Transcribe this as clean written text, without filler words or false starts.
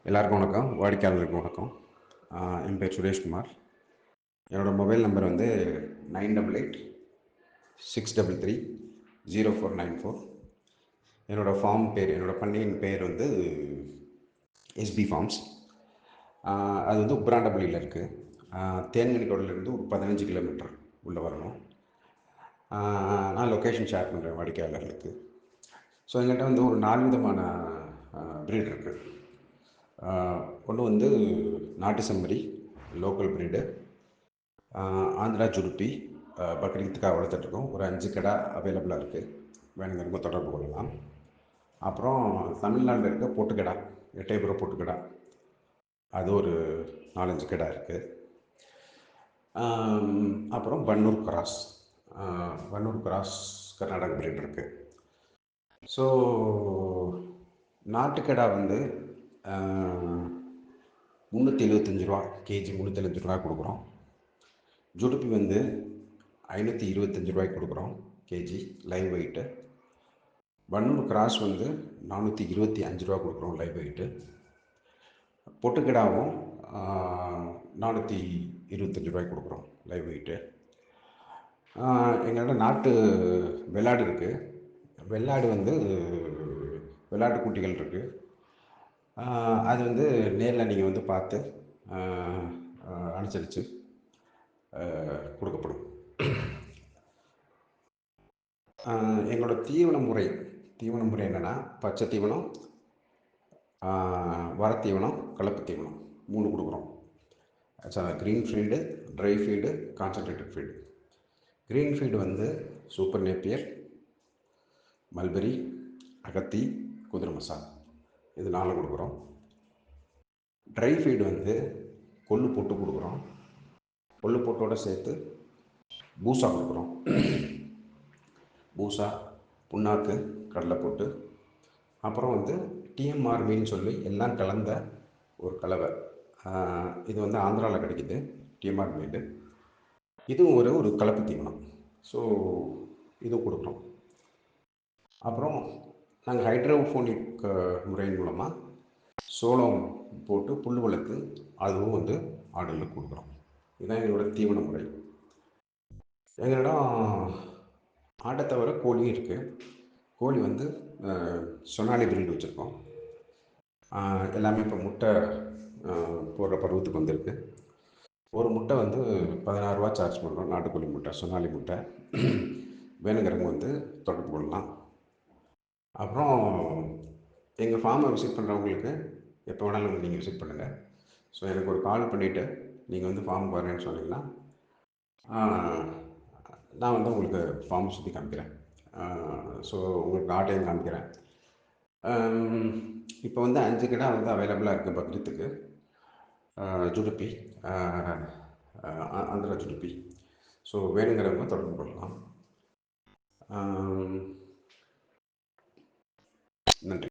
எல்லாருக்கும் வணக்கம். வாடிக்கையாளருக்கு வணக்கம். என் பேர் சுரேஷ்குமார். என்னோடய மொபைல் நம்பர் வந்து 9886330494. என்னோடய ஃபார்ம் பேர், என்னோடய பண்ணையின் பேர் வந்து எஸ்பி ஃபார்ம்ஸ். அது வந்து உப்ராண்டபள்ளியில் இருக்குது. தேன்கனிக்கோடிலேருந்து ஒரு 15 கிலோமீட்டர் உள்ளே வரணும். நான் லொக்கேஷன் ஷேர் பண்ணுறேன் வாடிக்கையாளர்களுக்கு. ஸோ எங்கிட்ட வந்து ஒரு 4 விதமான ப்ரீட் இருக்குது. ஒன்று வந்து நாட்டு செம்மறி, லோக்கல் ப்ரீடு, ஆந்திரா ஜுடுப்பி, பக்ரீத்துக்காக வளர்த்துட்ருக்கோம். ஒரு 5 கடை அவைலபிளாக இருக்குது. வேணுங்கிறவங்க தொடர்பு கொள்ளலாம். அப்புறம் தமிழ்நாட்டில் இருக்க பொட்டுக்கடா, எட்டயபுரம் பொட்டுக்கடா, அது ஒரு 4-5 கடை இருக்குது. அப்புறம் Pannur cross, Pannur cross Karnataka breed இருக்குது. ஸோ நாட்டுக்கடா வந்து 375 கேஜி, 375 கொடுக்குறோம். ஜுடுப்பி வந்து 525 கொடுக்குறோம் KG live weight. Pannur cross வந்து 425 கொடுக்குறோம் லைவ் வெயிட்டு. பொட்டுக்கிடாவும் 425 கொடுக்குறோம் லைவ் வெயிட்டு. எங்களோட நாட்டு வெள்ளாடு இருக்குது. வெள்ளாடு வந்து வெள்ளாட்டு குட்டிகள் இருக்குது. அது வந்து நேரில் நீங்கள் வந்து பார்த்து அனுசரித்து கொடுக்கப்படும். எங்களோட தீவன முறை என்னென்னா, பச்சை தீவனம், வரத்தீவனம், கலப்பு தீவனம் 3 கொடுக்குறோம். Green field, try feed, concentrated feed. Green feed வந்து சூப்பர் நேப்பியர், மல்பெரி, அகத்தி, குதிரை மசால், இது 4 கொடுக்குறோம். ட்ரை ஃபீடு வந்து கொள்ளு போட்டு கொடுக்குறோம். கொள்ளு போட்டோடு சேர்த்து பூசா கொடுக்குறோம். பூசா, புண்ணாக்கு, கடலை போட்டு, அப்புறம் வந்து டிஎம்ஆர்பின்னு சொல்லி எல்லாம் கலந்த ஒரு கலவை. இது வந்து ஆந்திராவில் கிடைக்குது, டிஎம்ஆர்பின்னு. இதுவும் ஒரு கலப்பு தீவனம். ஸோ இதுவும் கொடுக்குறோம். அப்புறம் நாங்கள் ஹைட்ரோஃபோனிக் முறையின் மூலமாக சோளம் போட்டு புல் வளர்த்து அதுவும் வந்து ஆடுகளுக்கு கொடுக்குறோம். இதுதான் எங்களோட தீவன முறை. எங்களிடம் ஆட்டை தவிர கோழியும் இருக்குது. கோழி வந்து சொனாலி ப்ரீடு வச்சுருக்கோம். எல்லாமே இப்போ முட்டை போடுற பருவத்துக்கு வந்திருக்கு. ஒரு முட்டை வந்து 16 ரூபா சார்ஜ் பண்ணுறோம். நாட்டுக்கோழி முட்டை, சொனாலி முட்டை. வேணுங்கிறவங்க வந்து தொடர்பு கொள்ளலாம். அப்புறம் எங்கள் ஃபார்மை விசிட் பண்ணுறவங்களுக்கு எப்போ வேணாலும் நீங்கள் விசிட் பண்ணுங்கள். ஸோ எனக்கு ஒரு கால் பண்ணிவிட்டு நீங்கள் வந்து ஃபார்முக்கு வரேன்னு சொன்னீங்கன்னா நான் வந்து உங்களுக்கு ஃபார்ம் சுற்றி காமிக்கிறேன். ஸோ உங்களுக்கு ஆட்டையும் காமிக்கிறேன். இப்போ வந்து 5 கடை வந்து அவைலபிளாக இருக்குது பக்ரீத்துக்கு. ஜுடுப்பி, ஆந்திரா ஜுடுப்பி. ஸோ வேணுங்கிறவங்க தொடர்பு கொள்ளலாம். நன்றி.